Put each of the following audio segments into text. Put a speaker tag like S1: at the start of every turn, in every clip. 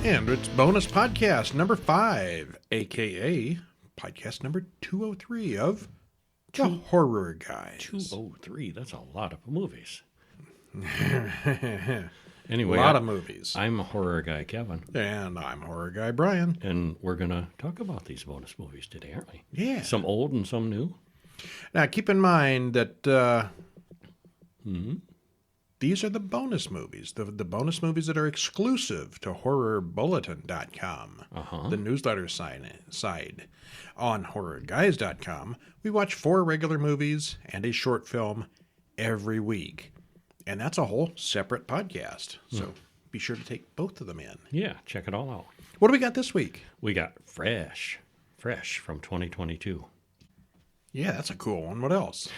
S1: And it's bonus podcast number 5, a.k.a. podcast number 203 of The Horror Guys.
S2: 203, that's a lot of movies.
S1: Anyway,
S2: Anyway,
S1: a lot of movies.
S2: I'm a horror guy, Kevin,
S1: And I'm horror guy Brian.
S2: and we're going to talk about these bonus movies today, aren't we?
S1: Yeah.
S2: Some old and some new.
S1: Now, keep in mind that these are the bonus movies, the bonus movies that are exclusive to HorrorBulletin.com, the newsletter side. On HorrorGuys.com, we watch 4 regular movies and a short film every week. And that's a whole separate podcast. So be sure to take both of them in.
S2: Yeah, check it all out.
S1: What do we got this week?
S2: We got Fresh from 2022.
S1: Yeah, that's a cool one. What else?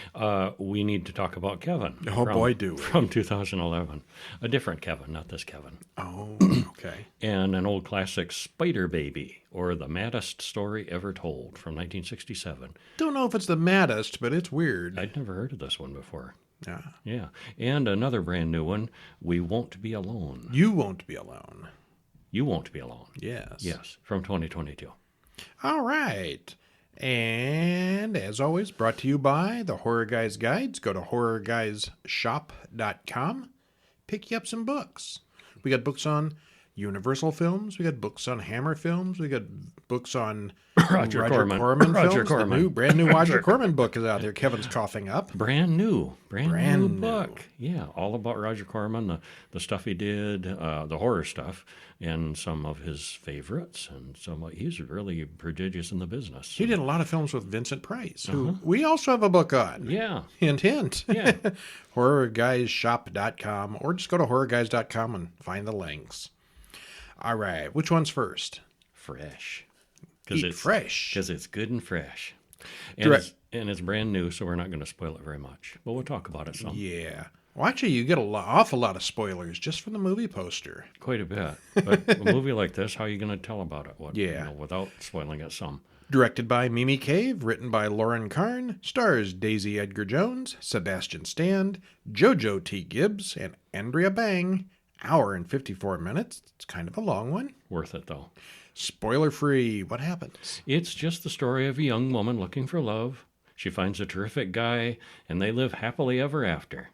S2: We need to talk about Kevin.
S1: Oh, boy, do we.
S2: From 2011. A different Kevin, not this Kevin.
S1: Oh, okay.
S2: And an old classic, Spider Baby, or The Maddest Story Ever Told, from 1967.
S1: Don't know if it's the maddest, but it's weird.
S2: I'd never heard of this one before.
S1: Yeah.
S2: Yeah. And another brand new one, We Won't Be Alone.
S1: You Won't Be Alone.
S2: You Won't Be Alone.
S1: Yes.
S2: Yes, from 2022.
S1: All right. And as always, brought to you by the Horror Guys Guides. Go to horrorguysshop.com. Pick you up some books. We got books on Universal films. We got books on Hammer films. We got books on
S2: Roger Corman
S1: films.
S2: Corman.
S1: The brand new Roger Corman book is out there. Kevin's coughing up.
S2: Brand new
S1: Brand new.
S2: book. Yeah, all about Roger Corman, the stuff he did, the horror stuff, and some of his favorites. And he's really prodigious in the business.
S1: He did a lot of films with Vincent Price, who we also have a book on.
S2: Yeah.
S1: Hint, hint.
S2: Yeah.
S1: HorrorGuysShop.com, or just go to HorrorGuys.com and find the links. All right, which one's first?
S2: Fresh.
S1: Eat fresh.
S2: Because it's good and fresh. And it's brand new, so we're not going to spoil it very much. But we'll talk about it some.
S1: Yeah. Well, actually, you get awful lot of spoilers just from the movie poster.
S2: Quite a bit. But a movie like this, how are you going to tell about it? Without spoiling it some.
S1: Directed by Mimi Cave, written by Lauren Karn, stars Daisy Edgar Jones, Sebastian Stan, JoJo T. Gibbs, and Andrea Bang. Hour and 54 minutes. It's kind of a long one.
S2: Worth it, though.
S1: Spoiler-free. What happens?
S2: It's just the story of a young woman looking for love. She finds a terrific guy, and they live happily ever after.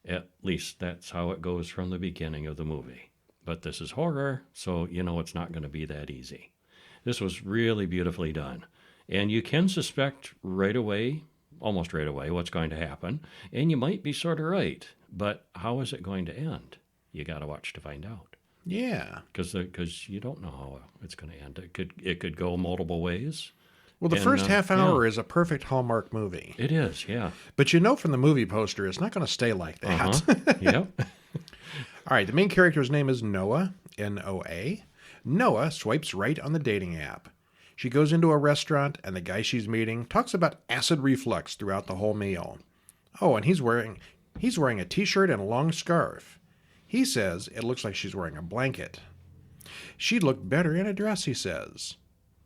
S2: At least that's how it goes from the beginning of the movie. But this is horror, so you know it's not going to be that easy. This was really beautifully done. And you can suspect right away, almost right away, what's going to happen. And you might be sort of right. But how is it going to end? You got to watch to find out.
S1: Yeah.
S2: Because you don't know how it's going to end. It could go multiple ways.
S1: Well, the first half hour is a perfect Hallmark movie.
S2: It is, yeah.
S1: But you know from the movie poster, it's not going to stay like that.
S2: Yep.
S1: All right, the main character's name is Noah, N-O-A. Noah swipes right on the dating app. She goes into a restaurant, and the guy she's meeting talks about acid reflux throughout the whole meal. Oh, and he's wearing a T-shirt and a long scarf. He says it looks like she's wearing a blanket. She'd look better in a dress, he says.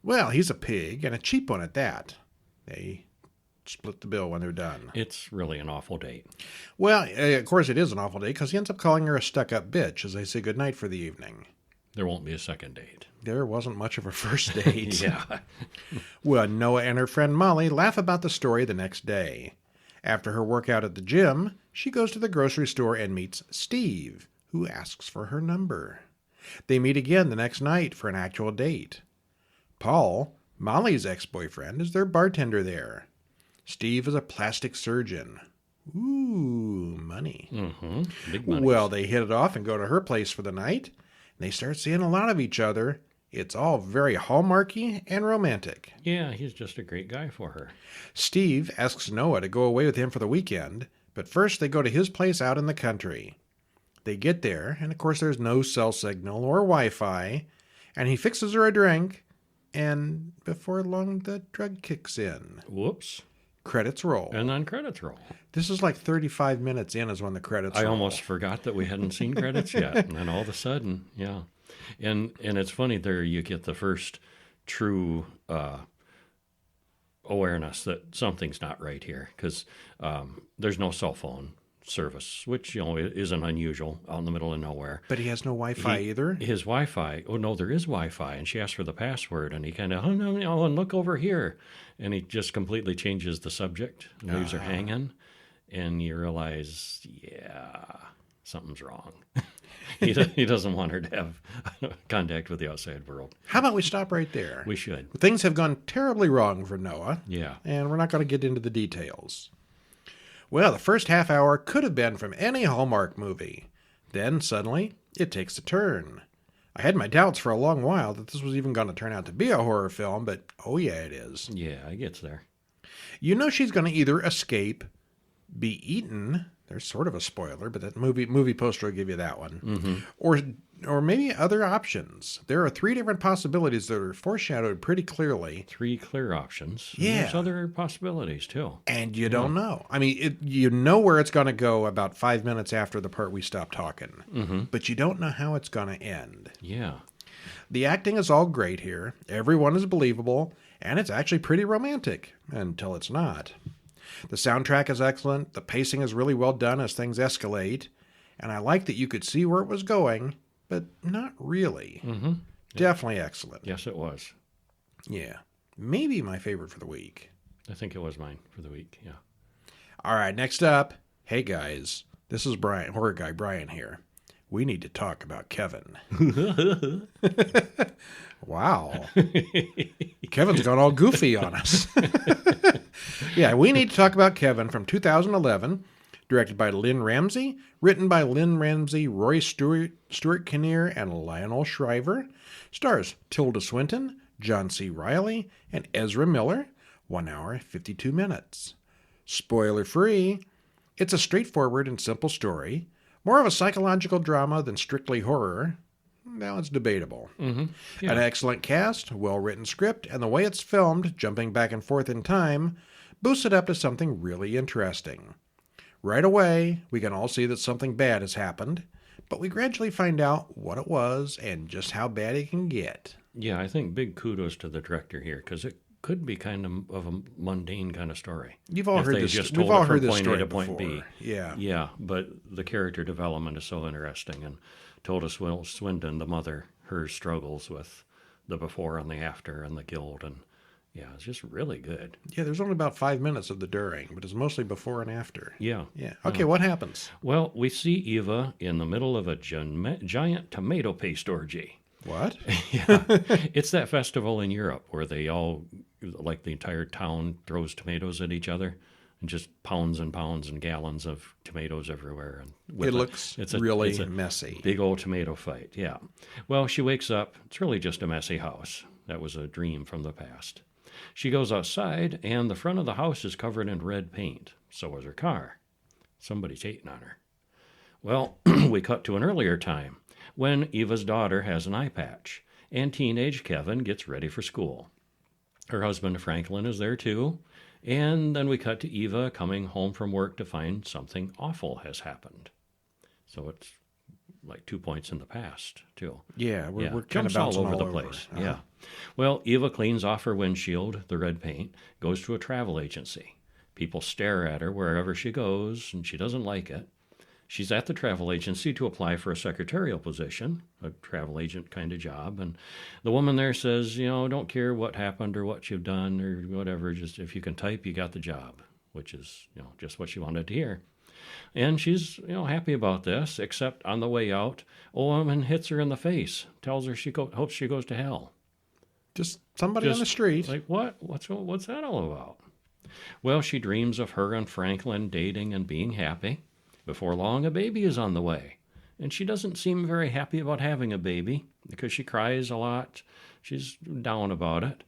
S1: Well, he's a pig, and a cheap one at that. They split the bill when they're done.
S2: It's really an awful date.
S1: Well, of course it is an awful date, because he ends up calling her a stuck-up bitch as they say goodnight for the evening.
S2: There won't be a second date.
S1: There wasn't much of a first date.
S2: Yeah.
S1: Well, Noah and her friend Molly laugh about the story the next day. After her workout at the gym, she goes to the grocery store and meets Steve, who asks for her number. They meet again the next night for an actual date. Paul, Molly's ex-boyfriend, is their bartender there. Steve is a plastic surgeon. Ooh, money.
S2: Mm-hmm. Big money.
S1: Well, they hit it off and go to her place for the night. And they start seeing a lot of each other. It's all very hallmarky and romantic.
S2: Yeah, he's just a great guy for her.
S1: Steve asks Noah to go away with him for the weekend, but first they go to his place out in the country. They get there, and of course there's no cell signal or Wi-Fi, and he fixes her a drink, and before long the drug kicks in.
S2: Whoops.
S1: Credits roll.
S2: And then credits roll.
S1: This is like 35 minutes in is when the credits roll.
S2: I almost forgot that we hadn't seen credits yet. And then all of a sudden, yeah. And it's funny, there you get the first true awareness that something's not right here. Because there's no cell phone. service, which, isn't unusual out in the middle of nowhere.
S1: But he has no Wi-Fi either?
S2: His Wi-Fi, oh no, there is Wi-Fi, and she asked for the password, and he kind of, oh no, and look over here. And he just completely changes the subject, leaves her hanging, and you realize, yeah, something's wrong. He doesn't want her to have contact with the outside world.
S1: How about we stop right there?
S2: We should.
S1: Things have gone terribly wrong for Noah.
S2: Yeah.
S1: And we're not going to get into the details. Well, the first half hour could have been from any Hallmark movie. Then, suddenly, it takes a turn. I had my doubts for a long while that this was even going to turn out to be a horror film, but oh yeah, it is.
S2: Yeah, it gets there.
S1: You know she's going to either escape, be eaten, there's sort of a spoiler, but that movie poster will give you that one, or maybe other options. There are 3 different possibilities that are foreshadowed pretty clearly.
S2: 3 clear options.
S1: Yeah.
S2: There's other possibilities, too.
S1: And you don't know. I mean, you know where it's going to go about 5 minutes after the part we stop talking. But you don't know how it's going to end.
S2: Yeah.
S1: The acting is all great here. Everyone is believable. And it's actually pretty romantic. Until it's not. The soundtrack is excellent. The pacing is really well done as things escalate. And I like that you could see where it was going, but not really. Definitely excellent.
S2: Yes, it was.
S1: Yeah. Maybe my favorite for the week.
S2: I think it was mine for the week, yeah.
S1: All right, next up. Hey, guys. This is Brian, horror guy Brian here. We need to talk about Kevin. Wow. Kevin's gone all goofy on us. Yeah, we need to talk about Kevin from 2011, directed by Lynn Ramsey, written by Lynn Ramsey, Roy Stuart Kinnear, and Lionel Shriver. Stars Tilda Swinton, John C. Reilly, and Ezra Miller. 1 hour, 52 minutes. Spoiler-free, it's a straightforward and simple story. More of a psychological drama than strictly horror. Now it's debatable.
S2: Yeah.
S1: An excellent cast, well-written script, and the way it's filmed, jumping back and forth in time, boosts it up to something really interesting. Right away, we can all see that something bad has happened, but we gradually find out what it was and just how bad it can get.
S2: Yeah, I think big kudos to the director here, because it could be kind of a mundane kind of story.
S1: You've all
S2: If
S1: heard
S2: they
S1: this.
S2: just
S1: We've
S2: told
S1: all
S2: it from
S1: heard this
S2: point A
S1: story
S2: to point
S1: before.
S2: B.
S1: Yeah.
S2: Yeah, but the character development is so interesting, and Tilda Swinton, the mother, her struggles with the before and the after and the guilt, and yeah, it's just really good.
S1: Yeah, there's only about 5 minutes of the during, but it's mostly before and after.
S2: Yeah.
S1: Yeah. Okay, what happens?
S2: Well, we see Eva in the middle of a giant tomato paste orgy.
S1: What?
S2: Yeah, it's that festival in Europe where they all, like the entire town, throws tomatoes at each other and just pounds and pounds and gallons of tomatoes everywhere. And
S1: It looks really messy.
S2: Big old tomato fight, yeah. Well, she wakes up. It's really just a messy house. That was a dream from the past. She goes outside, and the front of the house is covered in red paint. So is her car. Somebody's hating on her. Well, we cut to an earlier time, when Eva's daughter has an eye patch, and teenage Kevin gets ready for school. Her husband Franklin is there too, and then we cut to Eva coming home from work to find something awful has happened. So it's like 2 points in the past too.
S1: Yeah, we're kind of
S2: jumps
S1: bouncing
S2: all over the place. Yeah. Well, Eva cleans off her windshield, the red paint, goes to a travel agency. People stare at her wherever she goes, and she doesn't like it. She's at the travel agency to apply for a secretarial position, a travel agent kind of job. And the woman there says, don't care what happened or what you've done or whatever. Just if you can type, you got the job, which is, just what she wanted to hear. And she's, happy about this, except on the way out, a woman hits her in the face, tells her hopes she goes to hell.
S1: Just somebody on the street.
S2: Like, what? What's that all about? Well, she dreams of her and Franklin dating and being happy. Before long, a baby is on the way, and she doesn't seem very happy about having a baby because she cries a lot. She's down about it.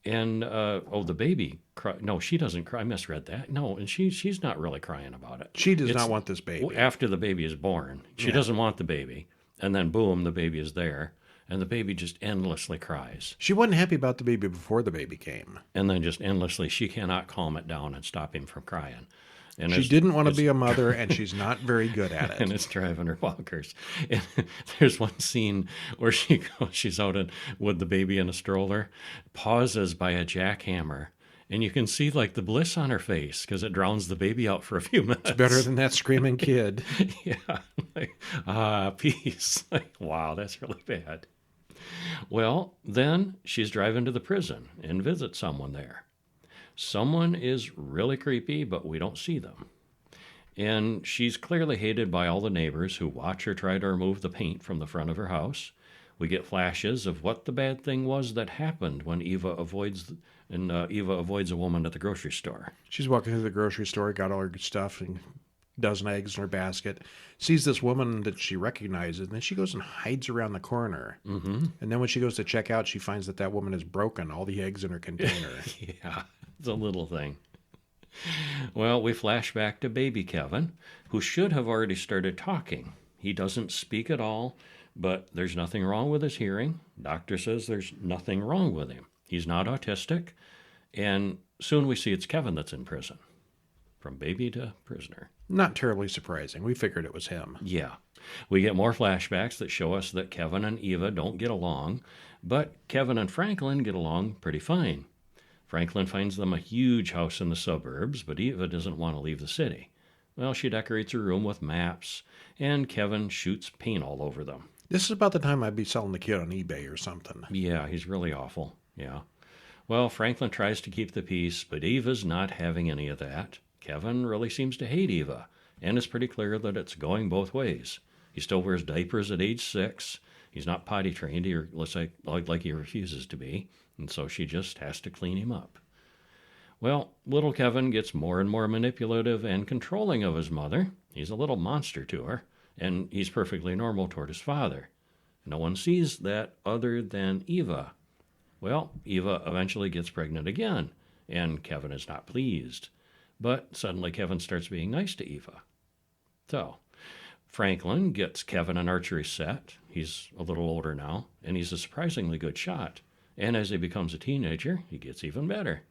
S2: And, the baby, no, she doesn't cry. I misread that. No, and she's not really crying about it.
S1: She does not want this baby.
S2: After the baby is born, she doesn't want the baby. And then, boom, the baby is there, and the baby just endlessly cries.
S1: She wasn't happy about the baby before the baby came.
S2: And then just endlessly, she cannot calm it down and stop him from crying. And
S1: she didn't want to be a mother, and she's not very good at it.
S2: And it's driving her bonkers. And there's one scene where she's out with the baby in a stroller, pauses by a jackhammer, And you can see like the bliss on her face because it drowns the baby out for a few minutes.
S1: It's better than that screaming kid.
S2: Yeah. Like, peace. Like, wow, that's really bad. Well, then she's driving to the prison and visits someone there. Someone is really creepy, but we don't see them. And she's clearly hated by all the neighbors who watch her try to remove the paint from the front of her house. We get flashes of what the bad thing was that happened when Eva avoids a woman at the grocery store.
S1: She's walking through the grocery store, got all her stuff, and a dozen eggs in her basket, sees this woman that she recognizes, and then she goes and hides around the corner.
S2: Mm-hmm.
S1: And then when she goes to check out, she finds that woman has broken all the eggs in her container.
S2: Yeah, it's a little thing. Well, we flash back to baby Kevin, who should have already started talking. He doesn't speak at all, but there's nothing wrong with his hearing. Doctor says there's nothing wrong with him. He's not autistic, and soon we see it's Kevin that's in prison. From baby to prisoner.
S1: Not terribly surprising. We figured it was him.
S2: Yeah. We get more flashbacks that show us that Kevin and Eva don't get along, but Kevin and Franklin get along pretty fine. Franklin finds them a huge house in the suburbs, but Eva doesn't want to leave the city. Well, she decorates her room with maps, and Kevin shoots paint all over them.
S1: This is about the time I'd be selling the kid on eBay or something.
S2: Yeah, he's really awful. Yeah. Well, Franklin tries to keep the peace, but Eva's not having any of that. Kevin really seems to hate Eva, and it's pretty clear that it's going both ways. He still wears diapers at age 6. He's not potty trained. He looks like he refuses to be, and so she just has to clean him up. Well, little Kevin gets more and more manipulative and controlling of his mother. He's a little monster to her, and he's perfectly normal toward his father. No one sees that other than Eva. Well, Eva eventually gets pregnant again, and Kevin is not pleased. But suddenly Kevin starts being nice to Eva. So, Franklin gets Kevin an archery set. He's a little older now, and he's a surprisingly good shot. And as he becomes a teenager, he gets even better.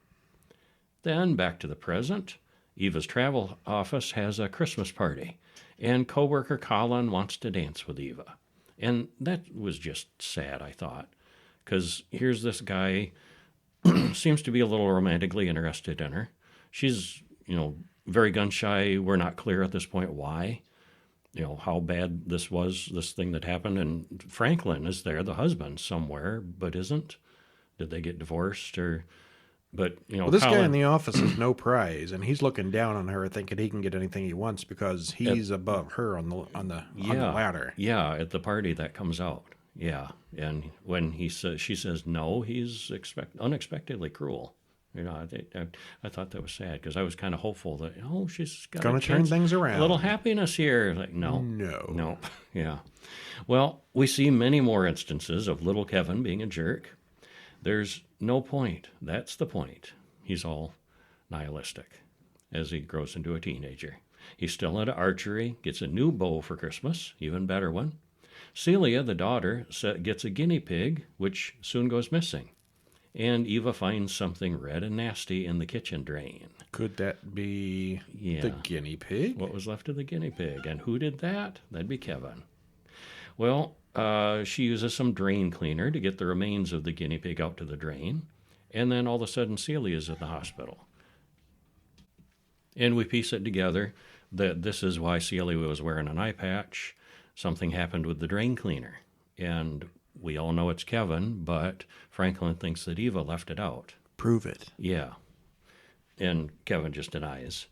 S2: Then, back to the present, Eva's travel office has a Christmas party, and coworker Colin wants to dance with Eva. And that was just sad, I thought, because here's this guy, seems to be a little romantically interested in her. She's, very gun-shy. We're not clear at this point why, how bad this thing that happened. And Franklin is there, the husband, somewhere, but isn't. Did they get divorced or... But,
S1: well, this guy in the office is no prize, and he's looking down on her, thinking he can get anything he wants because he's above her on the ladder.
S2: Yeah, at the party that comes out. Yeah, and when she says no, he's unexpectedly cruel. I thought that was sad because I was kind of hopeful that she's
S1: going to turn things around.
S2: A little happiness here. Like no. Yeah. Well, we see many more instances of little Kevin being a jerk. There's no point. That's the point. He's all nihilistic as he grows into a teenager. He's still into archery, gets a new bow for Christmas, even better one. Celia, the daughter, gets a guinea pig, which soon goes missing. And Eva finds something red and nasty in the kitchen drain.
S1: Could that be the guinea pig?
S2: What was left of the guinea pig? And who did that? That'd be Kevin. Well, she uses some drain cleaner to get the remains of the guinea pig out to the drain. And then all of a sudden, Celia's in the hospital. And we piece it together that this is why Celia was wearing an eye patch. Something happened with the drain cleaner. And we all know it's Kevin, but Franklin thinks that Eva left it out.
S1: Prove it.
S2: Yeah. And Kevin just denies.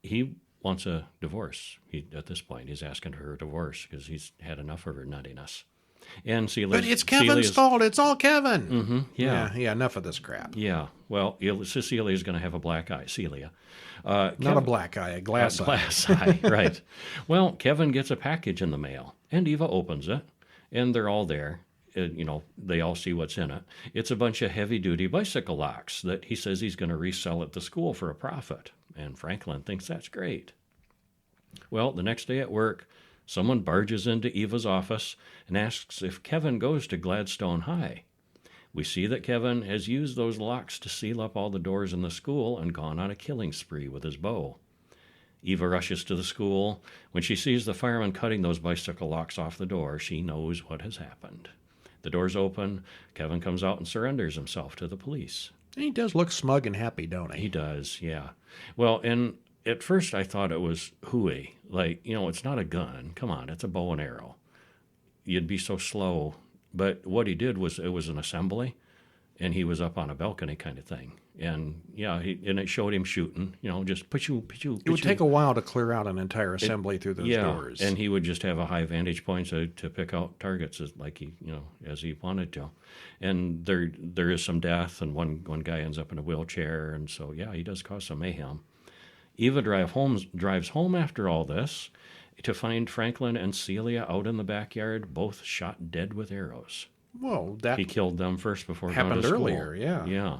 S2: He wants a divorce. At this point, he's asking her a divorce because he's had enough of her nuttiness. And Celia,
S1: but it's Kevin's fault. It's all Kevin.
S2: Mm-hmm, yeah.
S1: Enough of this crap.
S2: Yeah. Well, Cecilia's going to have a black eye. Celia.
S1: Not a black eye, a glass eye.
S2: Glass eye, right. Well, Kevin gets a package in the mail, and Eva opens it, and they're all there. They all see what's in it. It's a bunch of heavy-duty bicycle locks that he says he's going to resell at the school for a profit. And Franklin thinks that's great. Well, the next day at work, someone barges into Eva's office and asks if Kevin goes to Gladstone High. We see that Kevin has used those locks to seal up all the doors in the school and gone on a killing spree with his bow. Eva rushes to the school. When she sees the fireman cutting those bicycle locks off the door, she knows what has happened. The doors open. Kevin comes out and surrenders himself to the police.
S1: And he does look smug and happy, don't he?
S2: He does, yeah. Well, and at first I thought it was hooey. Like, it's not a gun. Come on, it's a bow and arrow. You'd be so slow. But what he did was, it was an assembly, and he was up on a balcony kind of thing. And, and it showed him shooting, just pachoo.
S1: It would take a while to clear out an entire assembly through those doors.
S2: And he would just have a high vantage point to pick out targets as he wanted to. And there is some death, and one guy ends up in a wheelchair, and so, he does cause some mayhem. Eva drives home after all this to find Franklin and Celia out in the backyard, both shot dead with arrows.
S1: Well,
S2: he killed them first before
S1: happened
S2: going to school.
S1: Earlier, yeah.
S2: Yeah.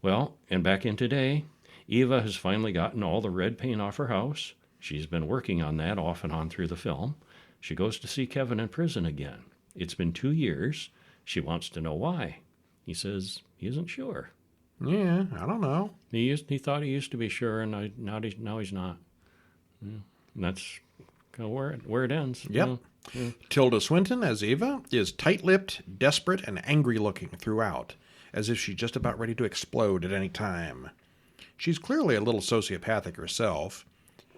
S2: Well, and back in today, Eva has finally gotten all the red paint off her house. She's been working on that off and on through the film. She goes to see Kevin in prison again. It's been 2 years. She wants to know why. He says he isn't sure.
S1: Yeah, I don't know.
S2: He thought he used to be sure, and now he's not. Yeah. And that's kind of where it ends.
S1: Yep. Yeah. Tilda Swinton as Eva is tight-lipped, desperate, and angry-looking throughout, as if she's just about ready to explode at any time. She's clearly a little sociopathic herself.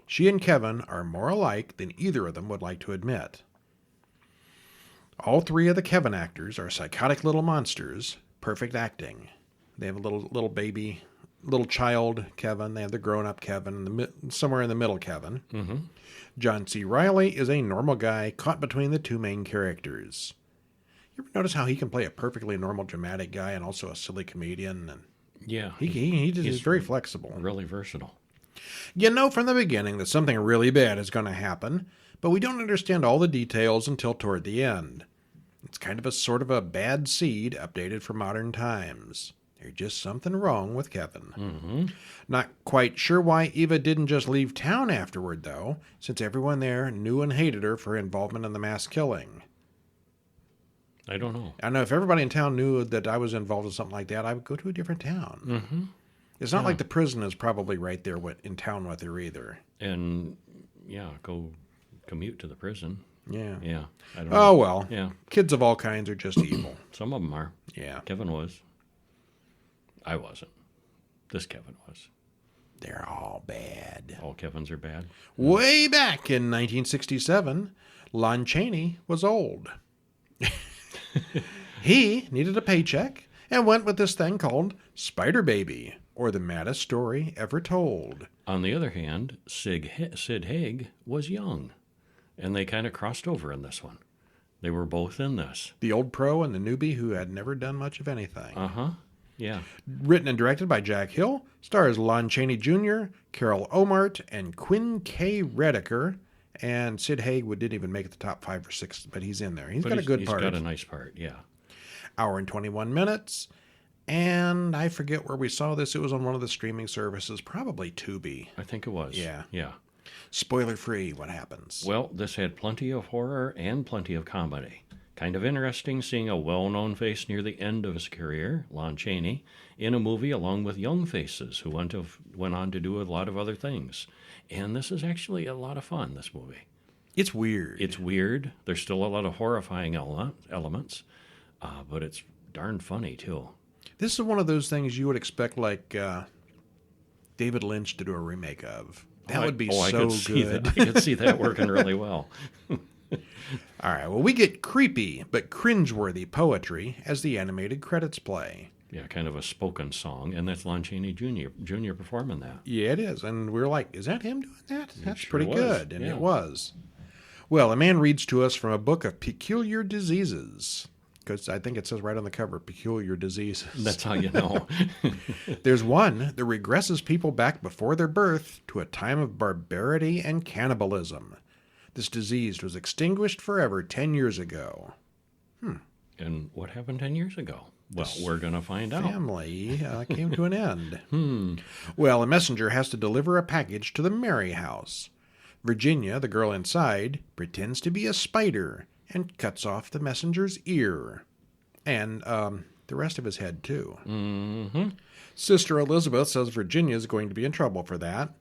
S1: She and Kevin are more alike than either of them would like to admit. All three of the Kevin actors are psychotic little monsters, perfect acting. They have a little baby, little child Kevin. They have the grown-up Kevin, somewhere in the middle Kevin.
S2: Mm-hmm.
S1: John C. Reilly is a normal guy caught between the two main characters. You ever notice how he can play a perfectly normal dramatic guy and also a silly comedian? And
S2: yeah.
S1: He's very flexible.
S2: Really versatile.
S1: You know from the beginning that something really bad is going to happen, but we don't understand all the details until toward the end. It's kind of a sort of a bad seed updated for modern times. There's just something wrong with Kevin.
S2: Mm-hmm.
S1: Not quite sure why Eva didn't just leave town afterward, though, since everyone there knew and hated her for involvement in the mass killing.
S2: I don't know.
S1: I know if everybody in town knew that I was involved in something like that, I would go to a different town.
S2: Mm-hmm.
S1: It's not like the prison is probably right there in town with her either.
S2: And, go commute to the prison.
S1: Yeah.
S2: Yeah. I don't
S1: Oh,
S2: know.
S1: well.
S2: Yeah.
S1: Kids of all kinds are just evil.
S2: Some of them are.
S1: Yeah.
S2: Kevin was. I wasn't. This Kevin was.
S1: They're all bad.
S2: All Kevins are bad.
S1: Way back in 1967, Lon Chaney was old. He needed a paycheck and went with this thing called Spider Baby, or the Maddest Story Ever Told.
S2: On the other hand, Sid Haig was young, and they kind of crossed over in this one. They were both in this.
S1: The old pro and the newbie who had never done much of anything.
S2: Uh-huh. Yeah.
S1: Written and directed by Jack Hill, stars Lon Chaney Jr., Carol Omart, and Quinn K. Redeker. And Sid Haig didn't even make it the top 5 or 6, but he's in there. He's got a good part.
S2: He's got a nice part, yeah.
S1: Hour and 21 minutes. And I forget where we saw this. It was on one of the streaming services, probably Tubi.
S2: I think it was.
S1: Yeah.
S2: Yeah.
S1: Spoiler free, what happens?
S2: Well, this had plenty of horror and plenty of comedy. Kind of interesting seeing a well-known face near the end of his career, Lon Chaney, in a movie along with young faces who went on to do a lot of other things. And this is actually a lot of fun, this movie.
S1: It's weird.
S2: It's weird. There's still a lot of horrifying elements, but it's darn funny, too.
S1: This is one of those things you would expect, like, David Lynch to do a remake of. That would be so good.
S2: I could see that working really well.
S1: All right, well, we get creepy but cringeworthy poetry as the animated credits play.
S2: Yeah, kind of a spoken song, and that's Lon Chaney Jr. performing that.
S1: Yeah, it is. And we're like, is that him doing that? That's
S2: sure
S1: pretty
S2: was.
S1: good. And
S2: Yeah.
S1: it was. Well, a man reads to us from a book of peculiar diseases. Because I think it says right on the cover, peculiar diseases.
S2: That's how you know.
S1: There's one that regresses people back before their birth to a time of barbarity and cannibalism. This disease was extinguished forever 10 years ago.
S2: And what happened 10 years ago? Well, we're going to find out.
S1: Family came to an end. Well, a messenger has to deliver a package to the Mary house. Virginia, the girl inside, pretends to be a spider and cuts off the messenger's ear. And the rest of his head, too.
S2: Mm-hmm.
S1: Sister Elizabeth says Virginia's going to be in trouble for that.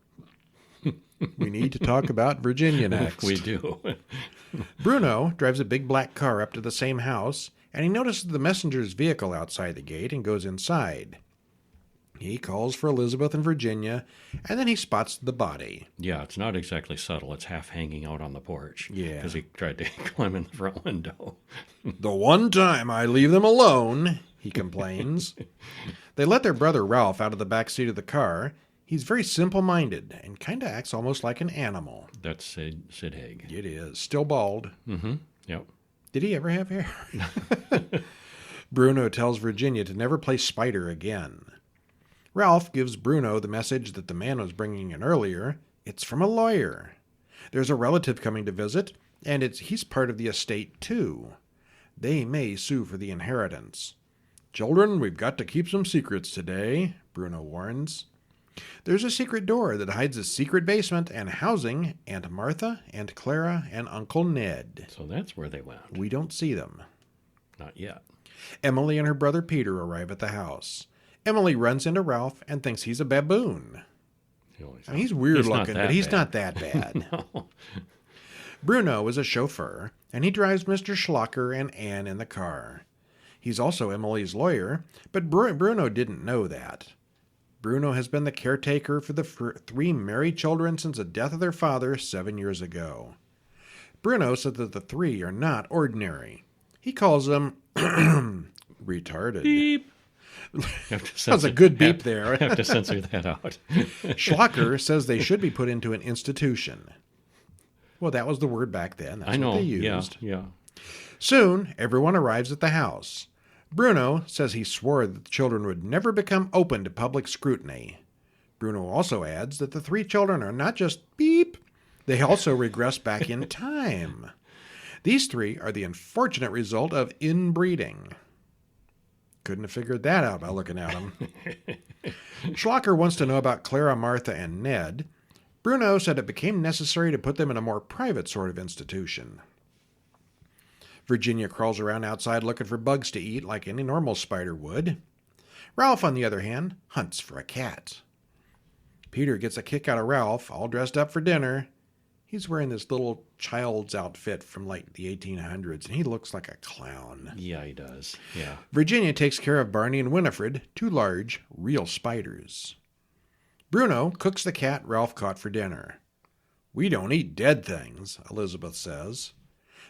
S1: We need to talk about Virginia next.
S2: We do.
S1: Bruno drives a big black car up to the same house and he notices the messenger's vehicle outside the gate and goes inside. He calls for Elizabeth and Virginia, and then he spots the body.
S2: Yeah, it's not exactly subtle. It's half hanging out on the porch.
S1: Yeah.
S2: Because he tried to climb in the front window.
S1: The one time I leave them alone, he complains. They let their brother Ralph out of the back seat of the car. He's very simple-minded and kind of acts almost like an animal.
S2: That's Sid Haig.
S1: It is. Still bald.
S2: Mm-hmm. Yep.
S1: Did he ever have hair? Bruno tells Virginia to never play Spider again. Ralph gives Bruno the message that the man was bringing in earlier. It's from a lawyer. There's a relative coming to visit, and he's part of the estate too. They may sue for the inheritance. Children, we've got to keep some secrets today, Bruno warns. There's a secret door that hides a secret basement and housing Aunt Martha, Aunt Clara, and Uncle Ned.
S2: So that's where they went.
S1: We don't see them.
S2: Not yet.
S1: Emily and her brother Peter arrive at the house. Emily runs into Ralph and thinks he's a baboon. He's weird looking, but he's not that bad.
S2: No.
S1: Bruno is a chauffeur, and he drives Mr. Schlocker and Anne in the car. He's also Emily's lawyer, but Bruno didn't know that. Bruno has been the caretaker for the three married children since the death of their father 7 years ago. Bruno said that the three are not ordinary. He calls them retarded.
S2: Beep.
S1: That was a good beep there.
S2: I have to censor that out.
S1: Schlocker says they should be put into an institution. Well, that was the word back then. That's
S2: I know.
S1: what they used.
S2: Yeah.
S1: Soon, everyone arrives at the house. Bruno says he swore that the children would never become open to public scrutiny. Bruno also adds that the three children are not just beep, they also regress back in time. These three are the unfortunate result of inbreeding. Couldn't have figured that out by looking at them. Schlocker wants to know about Clara, Martha, and Ned. Bruno said it became necessary to put them in a more private sort of institution. Virginia crawls around outside looking for bugs to eat like any normal spider would. Ralph, on the other hand, hunts for a cat. Peter gets a kick out of Ralph, all dressed up for dinner. He's wearing this little child's outfit from like the 1800s, and he looks like a clown.
S2: Yeah, he does. Yeah.
S1: Virginia takes care of Barney and Winifred, two large, real spiders. Bruno cooks the cat Ralph caught for dinner. We don't eat dead things, Elizabeth says.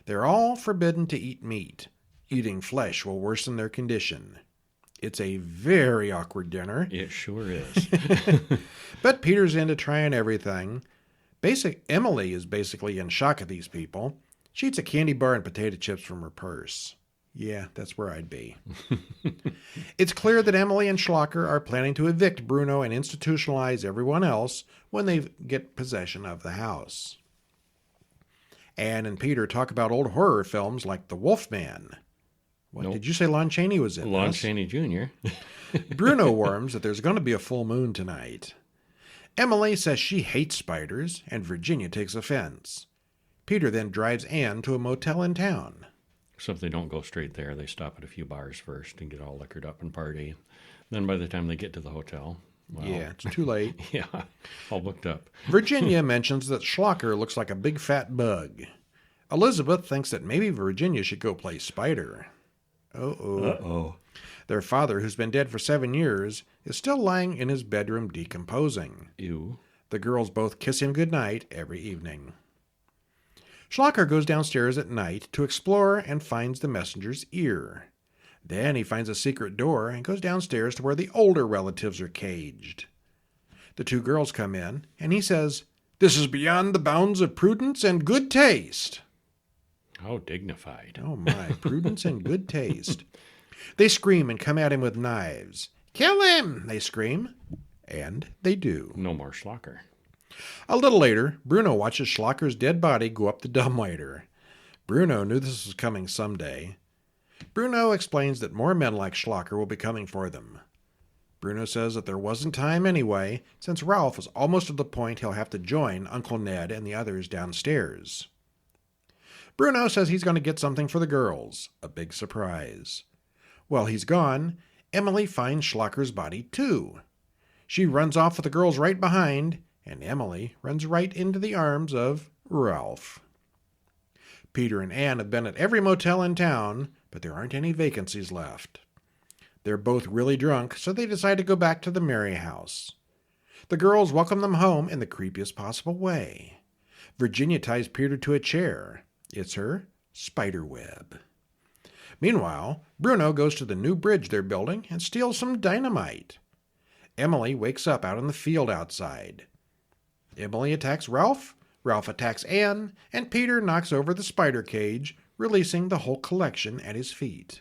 S1: They're all forbidden to eat meat. Eating flesh will worsen their condition. It's a very awkward dinner.
S2: It sure is.
S1: But Peter's into trying everything. Emily is basically in shock at these people. She eats a candy bar and potato chips from her purse. Yeah, that's where I'd be. It's clear that Emily and Schlocker are planning to evict Bruno and institutionalize everyone else when they get possession of the house. Anne and Peter talk about old horror films like The Wolfman. What,
S2: Nope.
S1: Did you say Lon Chaney was in
S2: Lon
S1: this?
S2: Chaney Jr.
S1: Bruno warns that there's going to be a full moon tonight. Emily says she hates spiders, and Virginia takes offense. Peter then drives Anne to a motel in town.
S2: Except they don't go straight there. They stop at a few bars first and get all liquored up and party. Then by the time they get to the hotel, well,
S1: Yeah, it's too late.
S2: yeah, all booked up.
S1: Virginia mentions that Schlocker looks like a big fat bug. Elizabeth thinks that maybe Virginia should go play spider.
S2: Uh-oh.
S1: Their father, who's been dead for 7 years, is still lying in his bedroom decomposing.
S2: Ew.
S1: The girls both kiss him goodnight every evening. Schlocker goes downstairs at night to explore and finds the messenger's ear. Then he finds a secret door and goes downstairs to where the older relatives are caged. The two girls come in, and he says, "This is beyond the bounds of prudence and good taste."
S2: How dignified.
S1: Oh my, prudence and good taste. They scream and come at him with knives. "Kill him!" they scream. And they do.
S2: No more Schlocker.
S1: A little later, Bruno watches Schlocker's dead body go up the dumbwaiter. Bruno knew this was coming someday. Bruno explains that more men like Schlocker will be coming for them. Bruno says that there wasn't time anyway, since Ralph is almost at the point he'll have to join Uncle Ned and the others downstairs. Bruno says he's going to get something for the girls, a big surprise. While he's gone, Emily finds Schlocker's body too. She runs off with the girls right behind, and Emily runs right into the arms of Ralph. Peter and Anne have been at every motel in town, but there aren't any vacancies left. They're both really drunk, so they decide to go back to the Mary house. The girls welcome them home in the creepiest possible way. Virginia ties Peter to a chair. It's her spider web. Meanwhile, Bruno goes to the new bridge they're building and steals some dynamite. Emily wakes up out in the field outside. Emily attacks Ralph, Ralph attacks Anne, and Peter knocks over the spider cage, releasing the whole collection at his feet.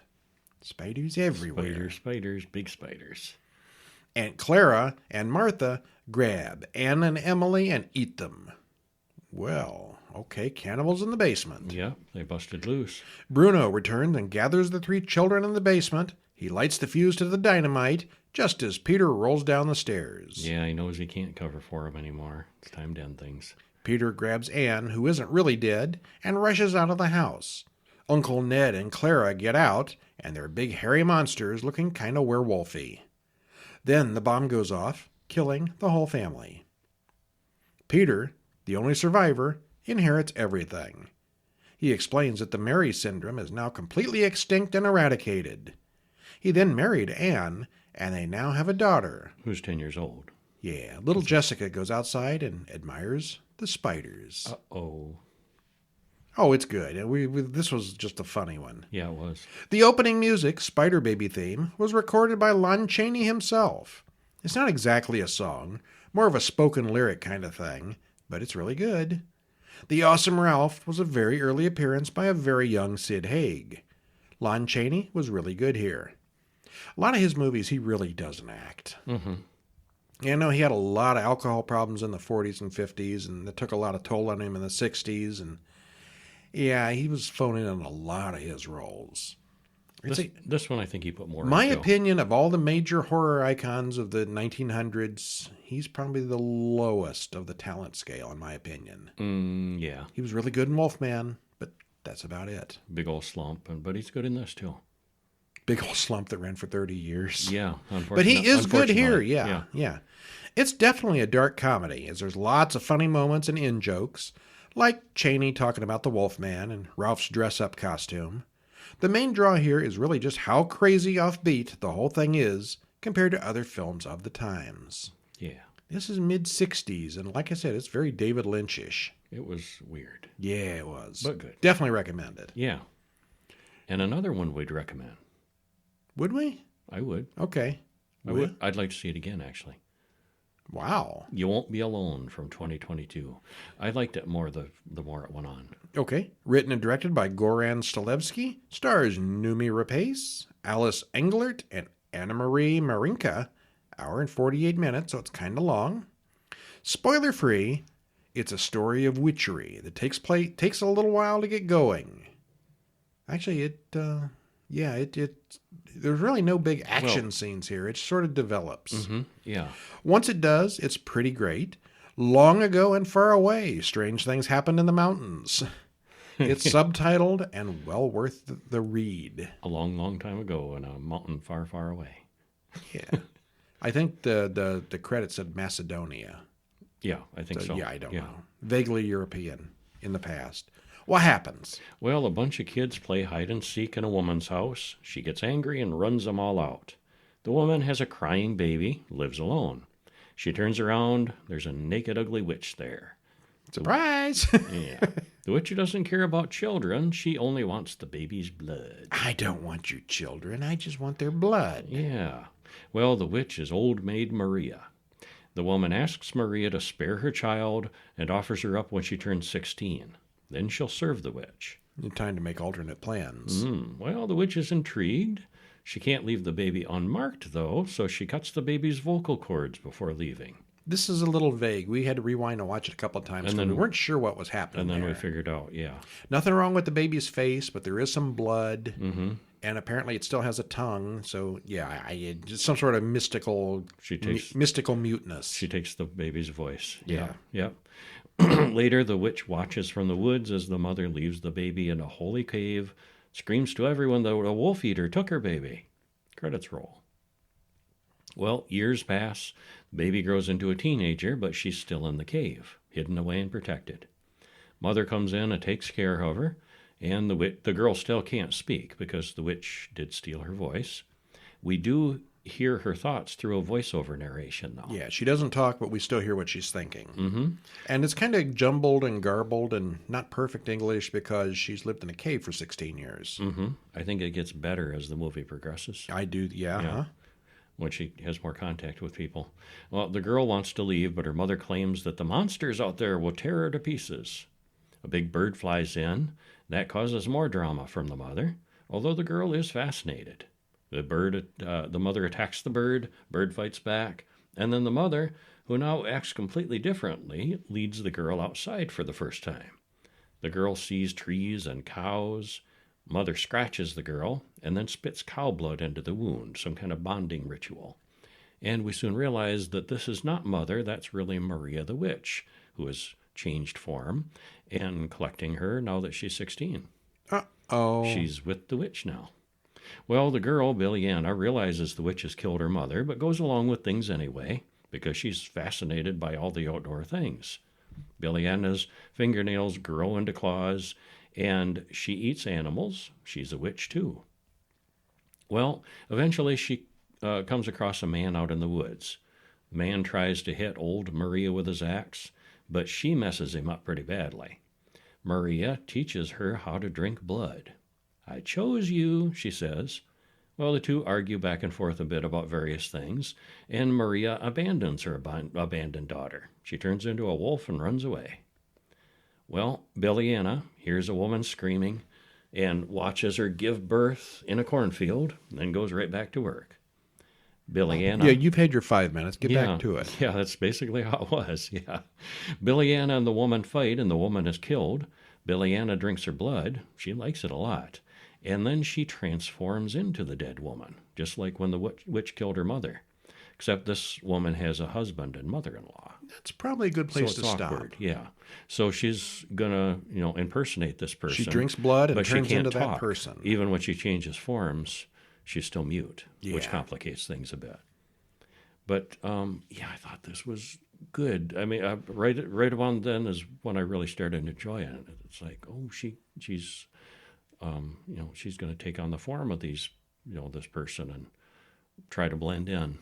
S1: Spiders everywhere.
S2: Spiders, spiders, big spiders.
S1: Aunt Clara and Martha grab Anne and Emily and eat them. Well, okay, cannibals in the basement.
S2: Yep, they busted loose.
S1: Bruno returns and gathers the 3 children in the basement. He lights the fuse to the dynamite just as Peter rolls down the stairs.
S2: Yeah, he knows he can't cover for him anymore. It's time to end things.
S1: Peter grabs Anne, who isn't really dead, and rushes out of the house. Uncle Ned and Clara get out, and they're big hairy monsters looking kind of werewolfy. Then the bomb goes off, killing the whole family. Peter, the only survivor, inherits everything. He explains that the Mary syndrome is now completely extinct and eradicated. He then married Anne, and they now have a daughter.
S2: Who's 10 years old?
S1: Yeah, little Jessica goes outside and admires the spiders.
S2: Uh-oh.
S1: Oh, it's good. This was just a funny one.
S2: Yeah, it was.
S1: The opening music, Spider Baby theme, was recorded by Lon Chaney himself. It's not exactly a song, more of a spoken lyric kind of thing, but it's really good. The Awesome Ralph was a very early appearance by a very young Sid Haig. Lon Chaney was really good here. A lot of his movies, he really doesn't act.
S2: Mm-hmm.
S1: You know, he had a lot of alcohol problems in the 40s and 50s, and it took a lot of toll on him in the 60s, and yeah, he was phoning in a lot of his roles.
S2: This one I think he put more
S1: My
S2: into.
S1: opinion, of all the major horror icons of the 1900s, he's probably the lowest of the talent scale, in my opinion.
S2: Yeah.
S1: He was really good in Wolfman, but that's about it.
S2: Big old slump, but he's good in this too.
S1: Big old slump that ran for 30 years.
S2: Yeah,
S1: But he is good here,
S2: unfortunately.
S1: yeah. It's definitely a dark comedy, as there's lots of funny moments and in-jokes, like Chaney talking about the Wolfman and Ralph's dress-up costume. The main draw here is really just how crazy offbeat the whole thing is compared to other films of the times.
S2: Yeah.
S1: This is mid-60s, and like I said, it's very David Lynch-ish.
S2: It was weird.
S1: Yeah, it was.
S2: But good.
S1: Definitely recommend it.
S2: Yeah. And another one we'd recommend.
S1: Would we?
S2: I would.
S1: Okay.
S2: I would. I'd like to see it again, actually.
S1: Wow.
S2: You Won't Be Alone from 2022. I liked it more the more it went on.
S1: Okay. Written and directed by Goran Stalevsky. Stars Numi Rapace, Alice Englert, and Anna Marie Marinka. Hour and 48 minutes, so it's kind of long. Spoiler free, it's a story of witchery that takes a little while to get going. Actually, there's really no big action scenes here. It sort of develops.
S2: Mm-hmm. Yeah.
S1: Once it does, it's pretty great. Long ago and far away, strange things happened in the mountains. It's subtitled and well worth the read.
S2: A long, long time ago in a mountain far, far away.
S1: Yeah. I think the credit said Macedonia.
S2: Yeah, I think so.
S1: Yeah, I don't know. Vaguely European in the past. What happens?
S2: Well, a bunch of kids play hide and seek in a woman's house. She gets angry and runs them all out. The woman has a crying baby, lives alone. She turns around, there's a naked, ugly witch there.
S1: Surprise!
S2: Yeah. The witch doesn't care about children. She only wants the baby's blood.
S1: I don't want your children. I just want their blood.
S2: Yeah. Well, the witch is Old Maid Maria. The woman asks Maria to spare her child and offers her up when she turns 16. Then she'll serve the witch.
S1: Time to make alternate plans.
S2: Well, the witch is intrigued. She can't leave the baby unmarked, though, so she cuts the baby's vocal cords before leaving.
S1: This is a little vague. We had to rewind and watch it a couple of times,
S2: And
S1: because
S2: then-
S1: we weren't sure what was happening
S2: And then we
S1: there.
S2: figured out, yeah.
S1: Nothing wrong with the baby's face, but there is some blood,
S2: Mm-hmm.
S1: and apparently it still has a tongue. So yeah, it's some sort of mystical muteness.
S2: She takes the baby's voice.
S1: Yeah.
S2: Yep. Later, the witch watches from the woods as the mother leaves the baby in a holy cave, screams to everyone that a wolf eater took her baby. Credits roll. Well, years pass. The baby grows into a teenager, but she's still in the cave, hidden away and protected. Mother comes in and takes care of her. And the girl still can't speak because the witch did steal her voice. We do hear her thoughts through a voiceover narration, though.
S1: Yeah, she doesn't talk, but we still hear what she's thinking.
S2: Mm-hmm.
S1: And it's kind of jumbled and garbled and not perfect English because she's lived in a cave for 16 years.
S2: Mm-hmm. I think it gets better as the movie progresses.
S1: I do, yeah. Huh?
S2: When she has more contact with people. Well, the girl wants to leave, but her mother claims that the monsters out there will tear her to pieces. A big bird flies in. That causes more drama from the mother, although the girl is fascinated. The mother attacks the bird fights back, and then the mother, who now acts completely differently, leads the girl outside for the first time. The girl sees trees and cows. Mother scratches the girl and then spits cow blood into the wound, some kind of bonding ritual. And we soon realize that this is not Mother, that's really Maria the witch, who has changed form and collecting her now that she's 16.
S1: Uh-oh.
S2: She's with the witch now. Well, the girl, Billiana, realizes the witch has killed her mother, but goes along with things anyway, because she's fascinated by all the outdoor things. Billiana's fingernails grow into claws, and she eats animals. She's a witch, too. Well, eventually she comes across a man out in the woods. The man tries to hit old Maria with his axe, but she messes him up pretty badly. Maria teaches her how to drink blood. "I chose you," she says. Well, the two argue back and forth a bit about various things, and Maria abandons her abandoned daughter. She turns into a wolf and runs away. Well, Billiana hears a woman screaming and watches her give birth in a cornfield, and then goes right back to work. Billiana...
S1: Yeah, you've had your 5 minutes. Get back to it.
S2: Yeah, that's basically how it was, yeah. Billiana and the woman fight, and the woman is killed. Billiana drinks her blood. She likes it a lot. And then she transforms into the dead woman, just like when the witch killed her mother. Except this woman has a husband and mother-in-law.
S1: That's probably a good place
S2: so
S1: to
S2: awkward.
S1: stop.
S2: Yeah. So she's going to, impersonate this person.
S1: She drinks blood and
S2: but
S1: turns
S2: she can't
S1: into
S2: talk.
S1: that person.
S2: Even when she changes forms, she's still mute, which
S1: Yeah.
S2: complicates things a bit. But, I thought this was good. I mean, right about then is when I really started enjoying it. It's like, oh, she's, she's going to take on the form of these, this person and try to blend in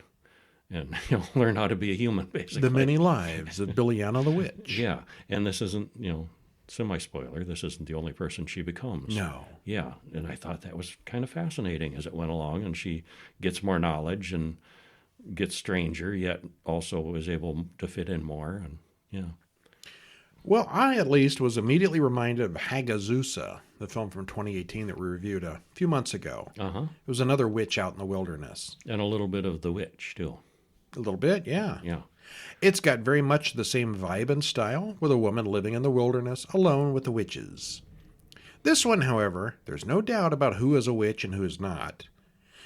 S2: and learn how to be a human, basically.
S1: The many lives of Billiana the witch.
S2: Yeah, and this isn't, semi-spoiler, this isn't the only person she becomes.
S1: No.
S2: Yeah, and I thought that was kind of fascinating as it went along, and she gets more knowledge and gets stranger, yet also is able to fit in more, and yeah.
S1: Well, I at least was immediately reminded of Hagazusa, the film from 2018 that we reviewed a few months ago.
S2: Uh-huh.
S1: It was another witch out in the wilderness.
S2: And a little bit of The Witch, too.
S1: A little bit, yeah.
S2: Yeah.
S1: It's got very much the same vibe and style, with a woman living in the wilderness alone with the witches. This one, however, there's no doubt about who is a witch and who is not.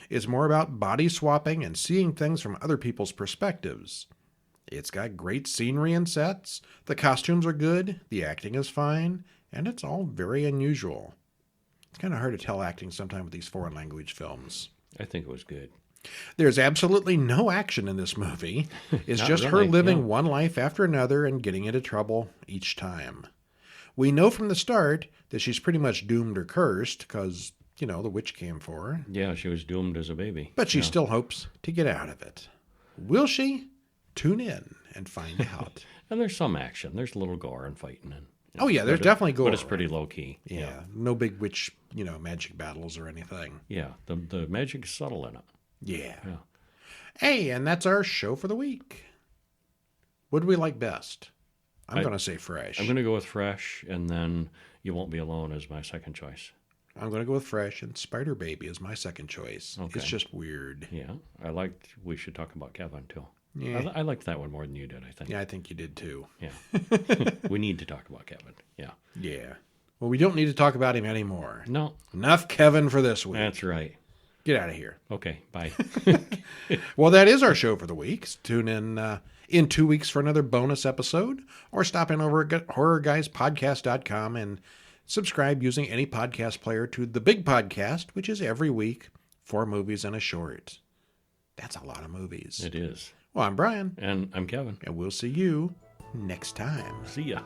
S1: It's more about body swapping and seeing things from other people's perspectives. It's got great scenery and sets, the costumes are good, the acting is fine, and it's all very unusual. It's kind of hard to tell acting sometimes with these foreign language films.
S2: I think it was good.
S1: There's absolutely no action in this movie. It's
S2: Not
S1: just
S2: really,
S1: her living
S2: yeah.
S1: one life after another and getting into trouble each time. We know from the start that she's pretty much doomed or cursed because, the witch came for her.
S2: Yeah, she was doomed as a baby.
S1: But she
S2: Yeah.
S1: still hopes to get out of it. Will she? Tune in and find out.
S2: And there's some action. There's a little gore and fighting. And,
S1: Oh, yeah, there's definitely gore.
S2: But it's pretty low-key.
S1: Yeah, no big witch, magic battles or anything.
S2: Yeah, the magic is subtle in it.
S1: Yeah.
S2: Yeah.
S1: Hey, and that's our show for the week. What do we like best? I'm
S2: I-
S1: going to say Fresh.
S2: I'm going to go with Fresh, and then You Won't Be Alone as my second choice.
S1: I'm going to go with Fresh, and Spider Baby is my second choice.
S2: Okay.
S1: It's just weird.
S2: Yeah, we should talk about Kevin, too.
S1: Yeah.
S2: I liked that one more than you did, I think.
S1: Yeah, I think you did too.
S2: Yeah. We need to talk about Kevin. Yeah.
S1: Yeah. Well, we don't need to talk about him anymore.
S2: No,
S1: Enough Kevin for this week.
S2: that's right.
S1: Get out of here.
S2: Okay, bye.
S1: Well, that is our show for the week. Tune in 2 weeks for another bonus episode, or stop in over at horrorguyspodcast.com and subscribe using any podcast player to The Big Podcast, which is every week, 4 movies and a short. That's a lot of movies.
S2: It is.
S1: Well, I'm Brian,
S2: And I'm Kevin.
S1: and we'll see you next time.
S2: See ya.